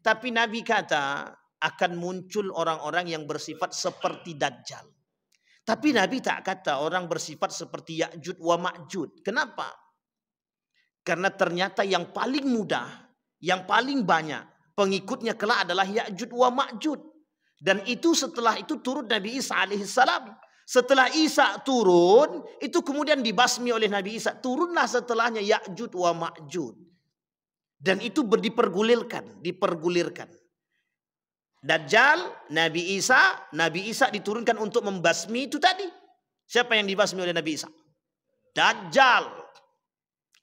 [SPEAKER 1] Tapi Nabi kata akan muncul orang-orang yang bersifat seperti Dajjal. Tapi Nabi tak kata orang bersifat seperti Ya'jud wa Ma'jud. Kenapa? Karena ternyata yang paling mudah, yang paling banyak pengikutnya kelak adalah Ya'jud wa Ma'jud. Dan itu setelah itu turun Nabi Isa alaihissalam. Setelah Isa turun, itu kemudian dibasmi oleh Nabi Isa. Turunlah setelahnya Ya'jud wa Ma'jud. Dan itu dipergulirkan. Dajjal, Nabi Isa diturunkan untuk membasmi itu tadi. Siapa yang dibasmi oleh Nabi Isa? Dajjal.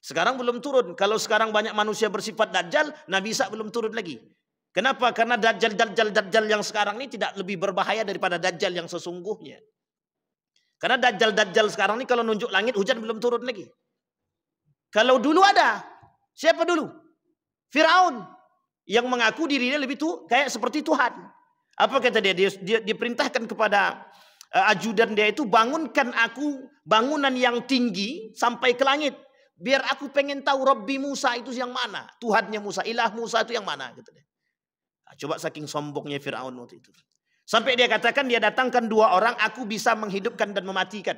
[SPEAKER 1] Sekarang belum turun. Kalau sekarang banyak manusia bersifat Dajjal, Nabi Isa belum turun lagi. Kenapa? Karena Dajjal yang sekarang ini tidak lebih berbahaya daripada Dajjal yang sesungguhnya. Karena Dajjal sekarang ini kalau nunjuk langit, hujan belum turun lagi. Kalau dulu ada. Siapa dulu? Firaun. Yang mengaku dirinya lebih kayak seperti Tuhan. Apa kata dia? Dia diperintahkan kepada ajudan dia itu, bangunkan aku bangunan yang tinggi sampai ke langit. Biar aku pengen tahu Rabbi Musa itu yang mana. Tuhannya Musa, ilah Musa itu yang mana. Gitu deh. Nah, coba saking sombongnya Firaun waktu itu. Sampai dia katakan dia datangkan 2 orang, aku bisa menghidupkan dan mematikan.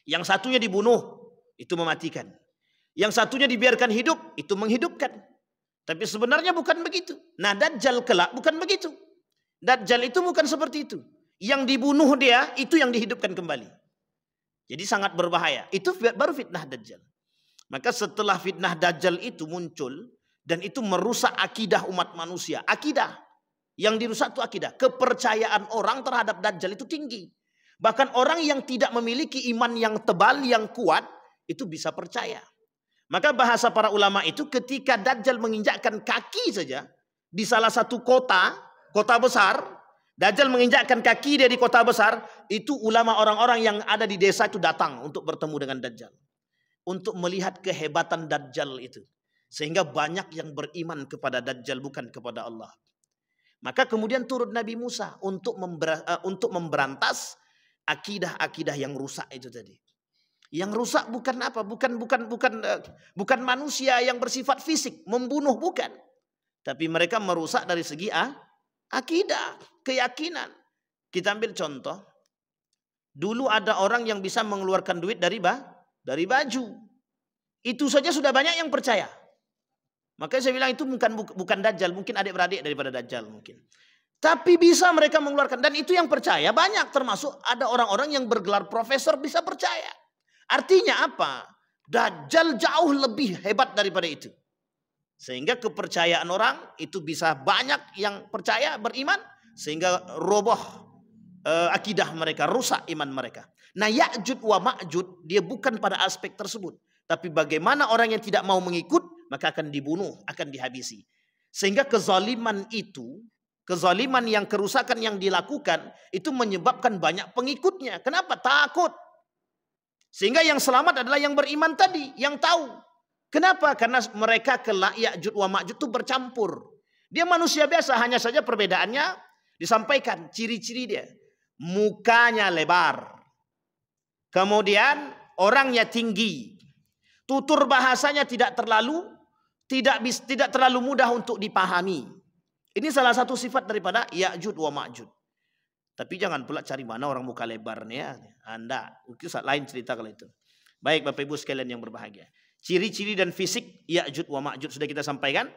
[SPEAKER 1] Yang satunya dibunuh, itu mematikan. Yang satunya dibiarkan hidup, itu menghidupkan. Tapi sebenarnya bukan begitu. Nah, Dajjal kelak bukan begitu. Dajjal itu bukan seperti itu. Yang dibunuh dia, itu yang dihidupkan kembali. Jadi sangat berbahaya. Itu baru fitnah Dajjal. Maka setelah fitnah Dajjal itu muncul, dan itu merusak akidah umat manusia. Akidah. Yang dirusak itu akidah. Kepercayaan orang terhadap Dajjal itu tinggi. Bahkan orang yang tidak memiliki iman yang tebal, yang kuat, itu bisa percaya. Maka bahasa para ulama itu ketika Dajjal menginjakkan kaki saja di salah satu kota besar, Dajjal menginjakkan kaki dia di kota besar, itu ulama orang-orang yang ada di desa itu datang untuk bertemu dengan Dajjal. Untuk melihat kehebatan Dajjal itu. Sehingga banyak yang beriman kepada Dajjal bukan kepada Allah. Maka kemudian turun Nabi Musa untuk memberantas akidah-akidah yang rusak itu tadi. Yang rusak bukan apa? Bukan manusia yang bersifat fisik, membunuh bukan. Tapi mereka merusak dari segi akidah, keyakinan. Kita ambil contoh. Dulu ada orang yang bisa mengeluarkan duit dari baju. Itu saja sudah banyak yang percaya. Makanya saya bilang itu bukan Dajjal, mungkin adik-beradik daripada Dajjal mungkin. Tapi bisa mereka mengeluarkan, dan itu yang percaya banyak, termasuk ada orang-orang yang bergelar profesor bisa percaya. Artinya apa? Dajjal jauh lebih hebat daripada itu. Sehingga kepercayaan orang itu bisa banyak yang percaya, beriman, sehingga roboh akidah mereka, rusak iman mereka. Nah, Ya'jud wa Ma'jud dia bukan pada aspek tersebut, tapi bagaimana orang yang tidak mau mengikut maka akan dibunuh, akan dihabisi. Sehingga kezaliman itu, kezaliman yang kerusakan yang dilakukan itu menyebabkan banyak pengikutnya. Kenapa? Takut. Sehingga yang selamat adalah yang beriman tadi, yang tahu. Kenapa? Karena mereka kelak Ya'jud wa Ma'jud itu bercampur. Dia manusia biasa, hanya saja perbedaannya disampaikan ciri-ciri dia. Mukanya lebar. Kemudian orangnya tinggi. Tutur bahasanya tidak terlalu mudah untuk dipahami. Ini salah satu sifat daripada Ya'jud wa Ma'jud. Tapi jangan pula cari mana orang muka lebarnya. Anda, itu lain cerita kalau itu. Baik Bapak Ibu sekalian yang berbahagia. Ciri-ciri dan fisik Ya'jud wa Ma'jud sudah kita sampaikan.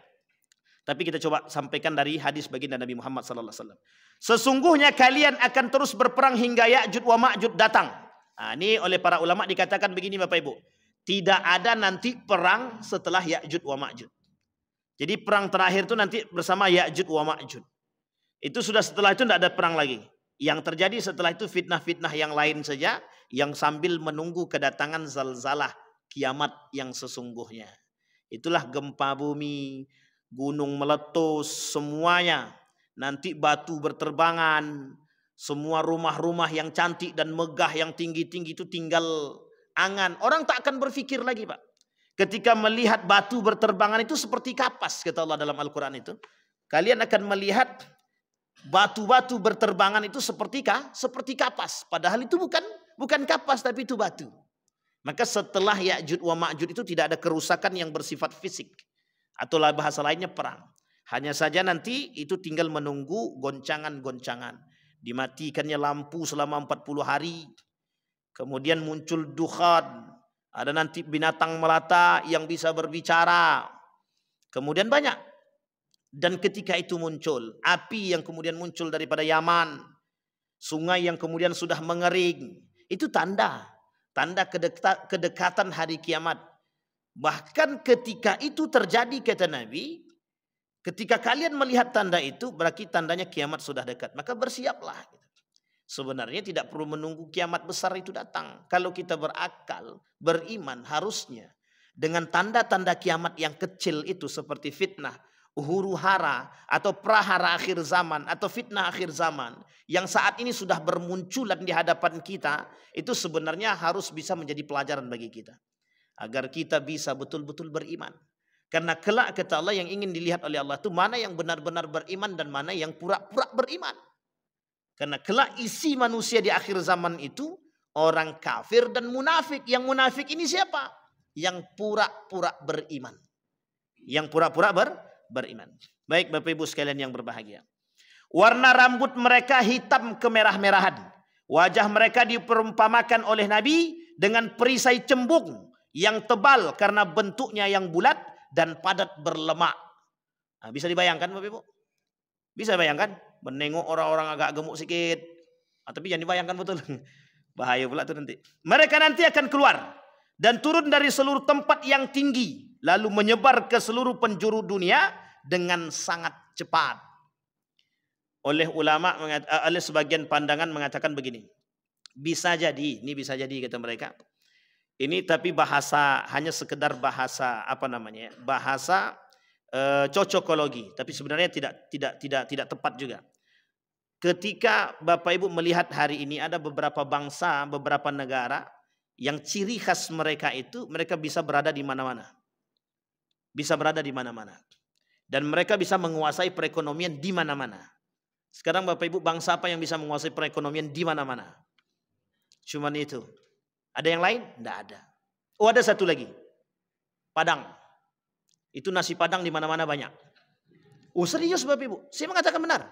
[SPEAKER 1] Tapi kita coba sampaikan dari hadis baginda Nabi Muhammad SAW. Sesungguhnya kalian akan terus berperang hingga Ya'jud wa Ma'jud datang. Nah, ini oleh para ulama dikatakan begini Bapak Ibu. Tidak ada nanti perang setelah Ya'jud wa Ma'jud. Jadi perang terakhir itu nanti bersama Ya'jud wa Ma'jud. Itu sudah setelah itu tidak ada perang lagi. Yang terjadi setelah itu fitnah-fitnah yang lain saja. Yang sambil menunggu kedatangan zalzalah kiamat yang sesungguhnya. Itulah gempa bumi, gunung meletus, semuanya. Nanti batu berterbangan. Semua rumah-rumah yang cantik dan megah yang tinggi-tinggi itu tinggal angan. Orang tak akan berpikir lagi Pak. Ketika melihat batu berterbangan itu seperti kapas, kata Allah dalam Al-Quran itu. Kalian akan melihat batu-batu berterbangan itu seperti kapas. Padahal itu bukan kapas, tapi itu batu. Maka setelah Ya'jud wa Ma'jud itu tidak ada kerusakan yang bersifat fisik. Atau bahasa lainnya perang. Hanya saja nanti itu tinggal menunggu goncangan-goncangan. Dimatikannya lampu selama 40 hari. Kemudian muncul dukhan. Ada nanti binatang melata yang bisa berbicara. Kemudian banyak. Dan ketika itu muncul. Api yang kemudian muncul daripada Yaman. Sungai yang kemudian sudah mengering. Itu tanda. Tanda kedekatan hari kiamat. Bahkan ketika itu terjadi kata Nabi. Ketika kalian melihat tanda itu, berarti tandanya kiamat sudah dekat. Maka bersiaplah. Sebenarnya tidak perlu menunggu kiamat besar itu datang. Kalau kita berakal, beriman harusnya. Dengan tanda-tanda kiamat yang kecil itu seperti fitnah, huru hara, atau prahara akhir zaman, atau fitnah akhir zaman. Yang saat ini sudah bermunculan di hadapan kita, itu sebenarnya harus bisa menjadi pelajaran bagi kita. Agar kita bisa betul-betul beriman. Karena kelak kata Allah yang ingin dilihat oleh Allah itu mana yang benar-benar beriman dan mana yang pura-pura beriman. Karena kelak isi manusia di akhir zaman itu orang kafir dan munafik. Yang munafik ini siapa? Yang pura-pura beriman. Yang pura-pura beriman. Baik Bapak Ibu sekalian yang berbahagia. Warna rambut mereka hitam kemerah-merahan. Wajah mereka diperumpamakan oleh Nabi dengan perisai cembung yang tebal karena bentuknya yang bulat dan padat berlemak. Nah, bisa dibayangkan Bapak Ibu? Bisa bayangkan? Menengok orang-orang agak gemuk sikit. Tapi jangan dibayangkan betul. Bahaya pula itu nanti. Mereka nanti akan keluar. Dan turun dari seluruh tempat yang tinggi. Lalu menyebar ke seluruh penjuru dunia. Dengan sangat cepat. Oleh ulama, oleh sebagian pandangan mengatakan begini. Bisa jadi. Ini bisa jadi kata mereka. Ini tapi bahasa hanya sekedar bahasa apa namanya? Bahasa cocokologi, tapi sebenarnya tidak tepat juga. Ketika Bapak Ibu melihat hari ini ada beberapa bangsa, beberapa negara yang ciri khas mereka itu mereka bisa berada di mana-mana. Bisa berada di mana-mana. Dan mereka bisa menguasai perekonomian di mana-mana. Sekarang Bapak Ibu bangsa apa yang bisa menguasai perekonomian di mana-mana? Cuman itu. Ada yang lain? Tidak ada. Oh, ada satu lagi. Padang. Itu nasi Padang di mana-mana banyak. Oh, serius Bapak Ibu? Saya mengatakan benar.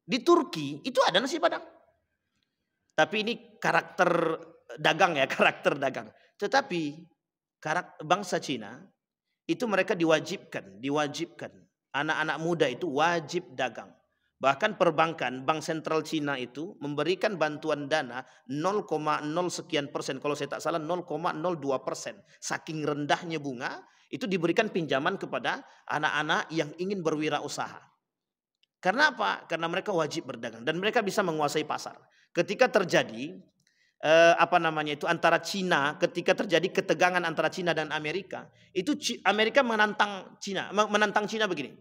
[SPEAKER 1] Di Turki itu ada nasi Padang. Tapi ini karakter dagang ya, karakter dagang. Tetapi bangsa Cina itu mereka diwajibkan. Anak-anak muda itu wajib dagang. Bahkan perbankan, Bank Sentral Cina itu memberikan bantuan dana 0,0 sekian persen. Kalau saya tak salah 0,02%. Saking rendahnya bunga, itu diberikan pinjaman kepada anak-anak yang ingin berwirausaha. Karena apa? Karena mereka wajib berdagang dan mereka bisa menguasai pasar. Ketika terjadi antara Cina, ketika terjadi ketegangan antara Cina dan Amerika, itu Amerika menantang Cina begini.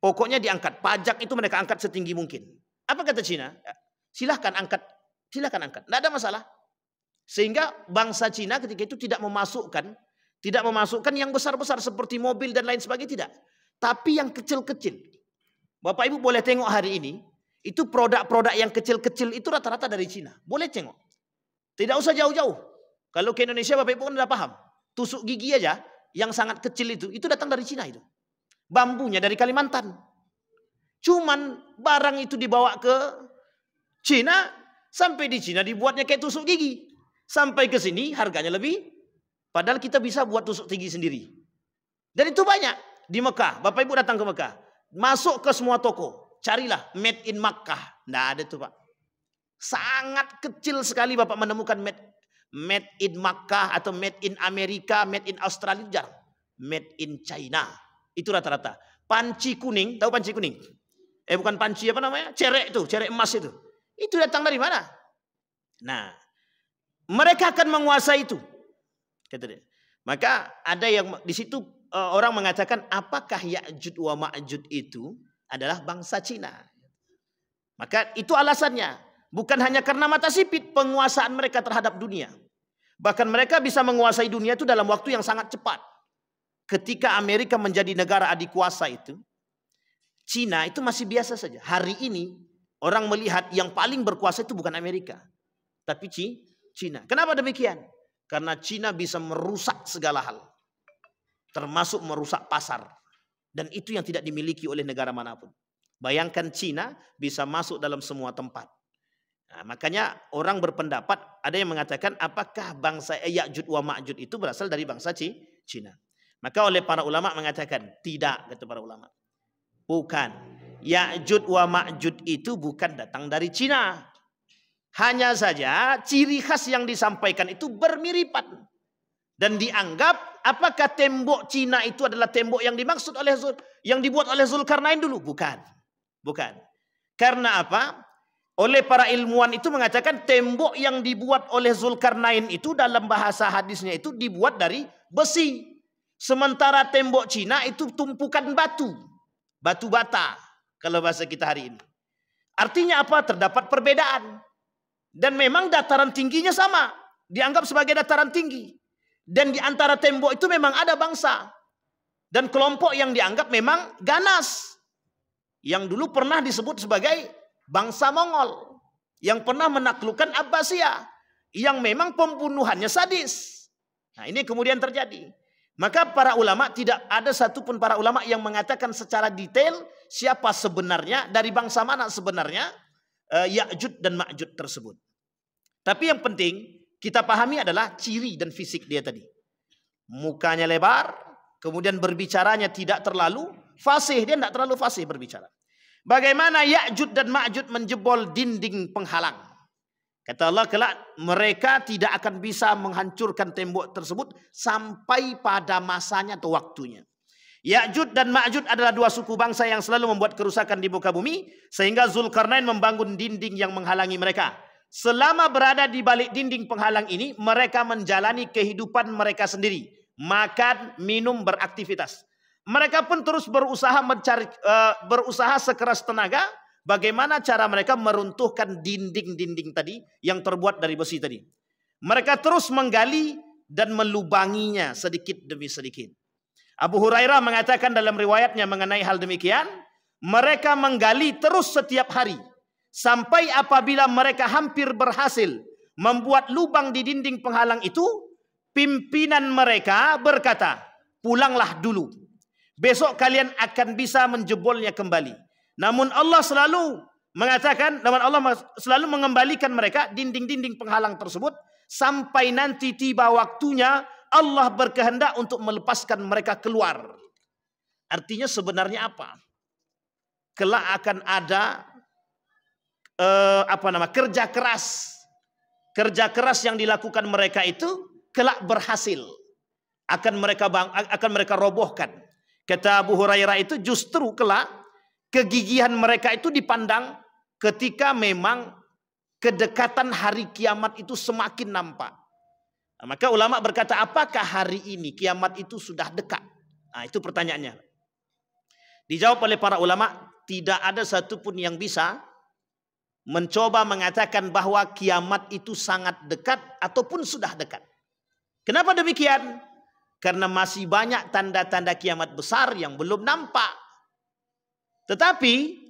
[SPEAKER 1] Pokoknya diangkat pajak itu mereka angkat setinggi mungkin. Apa kata Cina? Silahkan angkat, tidak ada masalah. Sehingga bangsa Cina ketika itu tidak memasukkan yang besar-besar seperti mobil dan lain sebagainya, tidak. Tapi yang kecil-kecil. Bapak Ibu boleh tengok hari ini, itu produk-produk yang kecil-kecil itu rata-rata dari Cina. Boleh tengok. Tidak usah jauh-jauh. Kalau ke Indonesia Bapak Ibu kan sudah paham. Tusuk gigi aja yang sangat kecil itu datang dari Cina itu. Bambunya dari Kalimantan. Cuman barang itu dibawa ke Cina, sampai di Cina dibuatnya kayak tusuk gigi. Sampai ke sini harganya lebih, padahal kita bisa buat tusuk gigi sendiri. Dan itu banyak di Mekah. Bapak Ibu datang ke Mekah, masuk ke semua toko, carilah made in Makkah. Nggak ada tuh Pak. Sangat kecil sekali Bapak menemukan made in Makkah atau made in Amerika, made in Australia, jarang. Made in China. Itu rata-rata. Panci kuning, tahu panci kuning? Bukan panci apa namanya? Cerek itu, cerek emas itu. Itu datang dari mana? Nah, mereka akan menguasai itu. Kata dia. Maka ada yang di situ orang mengatakan apakah Ya'juj wa Ma'juj itu adalah bangsa Cina. Maka itu alasannya. Bukan hanya karena mata sipit penguasaan mereka terhadap dunia. Bahkan mereka bisa menguasai dunia itu dalam waktu yang sangat cepat. Ketika Amerika menjadi negara adikuasa itu, Cina itu masih biasa saja. Hari ini orang melihat yang paling berkuasa itu bukan Amerika, tapi Cina. Kenapa demikian? Karena Cina bisa merusak segala hal, termasuk merusak pasar. Dan itu yang tidak dimiliki oleh negara manapun. Bayangkan Cina bisa masuk dalam semua tempat. Nah, makanya orang berpendapat, ada yang mengatakan apakah bangsa Ya'juj wa Ma'juj itu berasal dari bangsa Cina. Maka oleh para ulama mengatakan tidak, kata para ulama. Bukan. Ya'juj wa Ma'juj itu bukan datang dari Cina. Hanya saja ciri khas yang disampaikan itu bermiripan. Dan dianggap apakah tembok Cina itu adalah tembok yang dimaksud oleh yang dibuat oleh Zulkarnain dulu? Bukan. Bukan. Karena apa? Oleh para ilmuwan itu mengatakan tembok yang dibuat oleh Zulkarnain itu dalam bahasa hadisnya itu dibuat dari besi. Sementara tembok Cina itu tumpukan batu. Batu bata. Kalau bahasa kita hari ini. Artinya apa? Terdapat perbedaan. Dan memang dataran tingginya sama. Dianggap sebagai dataran tinggi. Dan di antara tembok itu memang ada bangsa. Dan kelompok yang dianggap memang ganas. Yang dulu pernah disebut sebagai bangsa Mongol. Yang pernah menaklukkan Abbasiyah. Yang memang pembunuhannya sadis. Nah, ini kemudian terjadi. Maka para ulama, tidak ada satupun para ulama yang mengatakan secara detail siapa sebenarnya, dari bangsa mana sebenarnya Ya'juj dan Ma'juj tersebut. Tapi yang penting kita pahami adalah ciri dan fisik dia tadi. Mukanya lebar, kemudian berbicaranya tidak terlalu fasih, dia tidak terlalu fasih berbicara. Bagaimana Ya'juj dan Ma'juj menjebol dinding penghalang? Kata Allah, kelak mereka tidak akan bisa menghancurkan tembok tersebut sampai pada masanya atau waktunya. Ya'juj dan Ma'juj adalah dua suku bangsa yang selalu membuat kerusakan di muka bumi, sehingga Zulkarnain membangun dinding yang menghalangi mereka. Selama berada di balik dinding penghalang ini, mereka menjalani kehidupan mereka sendiri. Makan, minum, beraktivitas. Mereka pun terus berusaha berusaha sekeras tenaga. Bagaimana cara mereka meruntuhkan dinding-dinding tadi yang terbuat dari besi tadi. Mereka terus menggali dan melubanginya sedikit demi sedikit. Abu Hurairah mengatakan dalam riwayatnya mengenai hal demikian, mereka menggali terus setiap hari. Sampai apabila mereka hampir berhasil membuat lubang di dinding penghalang itu, pimpinan mereka berkata, pulanglah dulu. Besok kalian akan bisa menjebolnya kembali. Namun Allah selalu mengatakan, namun Allah selalu mengembalikan mereka dinding-dinding penghalang tersebut sampai nanti tiba waktunya Allah berkehendak untuk melepaskan mereka keluar. Artinya sebenarnya apa? Kelak akan ada kerja keras. Kerja keras yang dilakukan mereka itu kelak berhasil. Akan mereka robohkan. Kata Abu Hurairah itu justru kelak kegigihan mereka itu dipandang ketika memang kedekatan hari kiamat itu semakin nampak. Nah, maka ulama berkata, apakah hari ini kiamat itu sudah dekat? Nah, itu pertanyaannya. Dijawab oleh para ulama, tidak ada satupun yang bisa mencoba mengatakan bahwa kiamat itu sangat dekat ataupun sudah dekat. Kenapa demikian? Karena masih banyak tanda-tanda kiamat besar yang belum nampak. Tetapi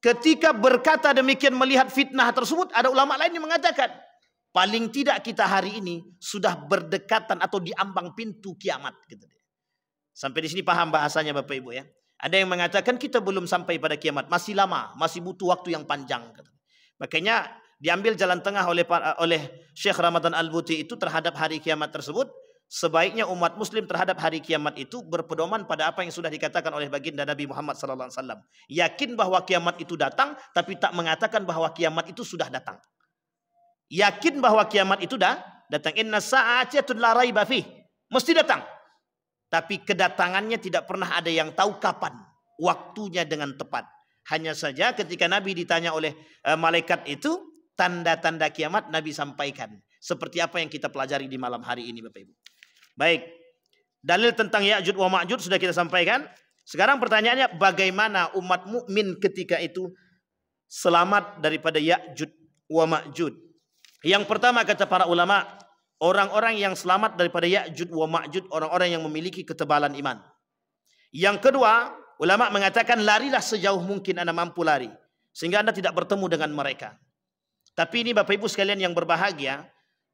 [SPEAKER 1] ketika berkata demikian melihat fitnah tersebut, ada ulama lain yang mengatakan, paling tidak kita hari ini sudah berdekatan atau di ambang pintu kiamat. Sampai di sini paham bahasanya Bapak Ibu ya. Ada yang mengatakan kita belum sampai pada kiamat, masih lama, masih butuh waktu yang panjang. Makanya diambil jalan tengah oleh Syekh Ramadan Al-Buti itu terhadap hari kiamat tersebut. Sebaiknya umat muslim terhadap hari kiamat itu berpedoman pada apa yang sudah dikatakan oleh baginda Nabi Muhammad SAW. Yakin bahwa kiamat itu datang, tapi tak mengatakan bahwa kiamat itu sudah datang. Yakin bahwa kiamat itu dah datang. Inna sa'atun la raiba fih. Mesti datang. Tapi kedatangannya tidak pernah ada yang tahu kapan waktunya dengan tepat. Hanya saja ketika Nabi ditanya oleh malaikat itu, tanda-tanda kiamat Nabi sampaikan. Seperti apa yang kita pelajari di malam hari ini Bapak Ibu. Baik, dalil tentang Ya'juj wa Ma'juj sudah kita sampaikan. Sekarang pertanyaannya, bagaimana umat mukmin ketika itu selamat daripada Ya'juj wa Ma'juj? Yang pertama kata para ulama, orang-orang yang selamat daripada Ya'juj wa Ma'juj, orang-orang yang memiliki ketebalan iman. Yang kedua, ulama mengatakan larilah sejauh mungkin Anda mampu lari, sehingga Anda tidak bertemu dengan mereka. Tapi ini Bapak Ibu sekalian yang berbahagia,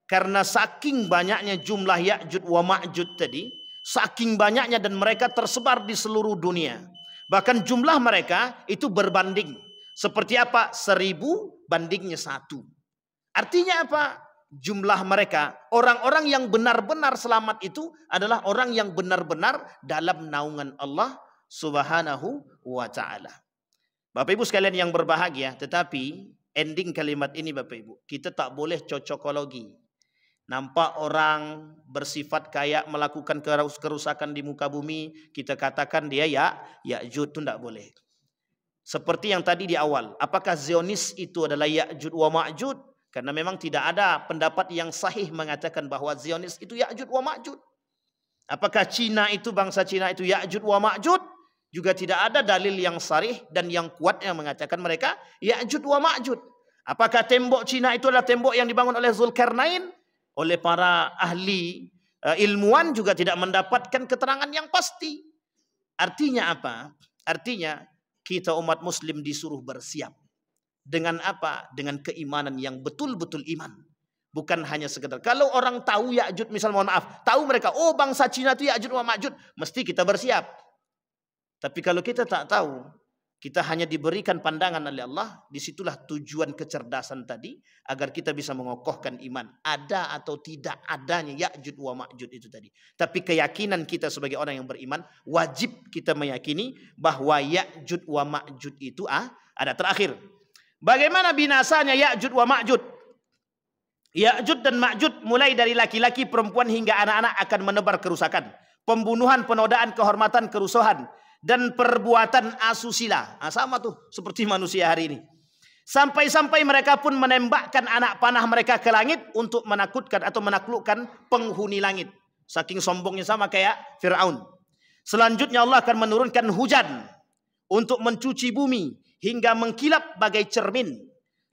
[SPEAKER 1] karena saking banyaknya jumlah Ya'juj wa Ma'juj tadi, saking banyaknya dan mereka tersebar di seluruh dunia. Bahkan jumlah mereka itu berbanding. Seperti apa? 1000 bandingnya 1. Artinya apa? Jumlah mereka, orang-orang yang benar-benar selamat itu adalah orang yang benar-benar dalam naungan Allah Subhanahu wa ta'ala. Bapak Ibu sekalian yang berbahagia, tetapi ending kalimat ini Bapak Ibu, kita tak boleh cocokologi. Nampak orang bersifat kayak melakukan kerusakan di muka bumi, kita katakan dia Ya'juj, itu tidak boleh. Seperti yang tadi di awal, apakah Zionis itu adalah Ya'juj wa Ma'juj? Karena memang tidak ada pendapat yang sahih mengatakan bahwa Zionis itu Ya'juj wa Ma'juj. Apakah Cina itu, bangsa Cina itu Ya'juj wa Ma'juj? Juga tidak ada dalil yang sharih dan yang kuat yang mengatakan mereka Ya'juj wa Ma'juj. Apakah tembok Cina itu adalah tembok yang dibangun oleh Zulkarnain? Oleh para ahli ilmuwan juga tidak mendapatkan keterangan yang pasti. Artinya apa? Artinya kita umat muslim disuruh bersiap. Dengan apa? Dengan keimanan yang betul-betul iman. Bukan hanya sekedar. Kalau orang tahu Ya'juj, misal mohon maaf, tahu mereka, oh bangsa Cina itu Ya'juj wa Ma'juj, mesti kita bersiap. Tapi kalau kita tak tahu, kita hanya diberikan pandangan oleh Allah, disitulah tujuan kecerdasan tadi, agar kita bisa mengokohkan iman. Ada atau tidak adanya Ya'juj wa Ma'juj itu tadi. Tapi keyakinan kita sebagai orang yang beriman, wajib kita meyakini bahwa Ya'juj wa Ma'juj itu ada. Terakhir, bagaimana binasanya Ya'juj wa Ma'juj? Ya'juj dan Ma'juj mulai dari laki-laki, perempuan hingga anak-anak akan menebar kerusakan. Pembunuhan, penodaan kehormatan, kerusuhan, dan perbuatan asusila. Sama tuh seperti manusia hari ini. Sampai-sampai mereka pun menembakkan anak panah mereka ke langit untuk menakutkan atau menaklukkan penghuni langit. Saking sombongnya sama kayak Fir'aun. Selanjutnya Allah akan menurunkan hujan untuk mencuci bumi hingga mengkilap bagai cermin.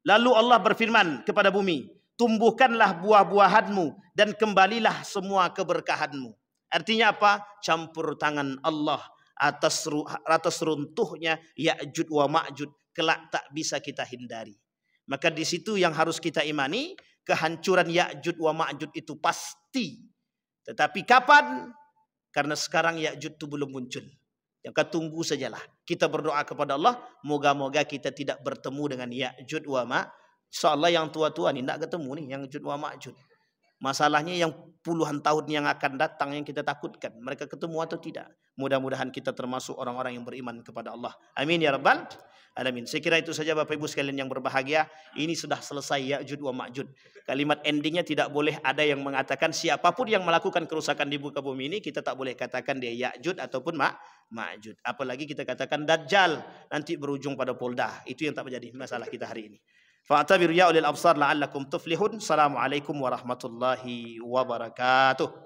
[SPEAKER 1] Lalu Allah berfirman kepada bumi, tumbuhkanlah buah-buahanmu dan kembalilah semua keberkahanmu. Artinya apa? Campur tangan Allah atas runtuhnya Ya'juj wa Ma'juj kelak tak bisa kita hindari. Maka di situ yang harus kita imani, kehancuran Ya'juj wa Ma'juj itu pasti. Tetapi kapan? Karena sekarang Ya'juj itu belum muncul. Yang kita tunggu sajalah. Kita berdoa kepada Allah, moga-moga kita tidak bertemu dengan Ya'juj wa Ma'juj. Insyaallah yang tua-tua ni tidak ketemu nih yang Ya'juj wa Ma'juj. Masalahnya yang puluhan tahun yang akan datang yang kita takutkan. Mereka ketemu atau tidak. Mudah-mudahan kita termasuk orang-orang yang beriman kepada Allah. Amin ya rabbal alamin. Saya kira itu saja Bapak Ibu sekalian yang berbahagia. Ini sudah selesai Ya'juj wa Ma'juj. Kalimat endingnya tidak boleh ada yang mengatakan siapapun yang melakukan kerusakan di muka bumi ini, kita tak boleh katakan dia Ya'juj ataupun Ma'juj. Apalagi kita katakan Dajjal, nanti berujung pada polda. Itu yang tak menjadi masalah kita hari ini. Fa'tabiru ya ulil absar la'allakum tuflihun. Assalamualaikum warahmatullahi wabarakatuh.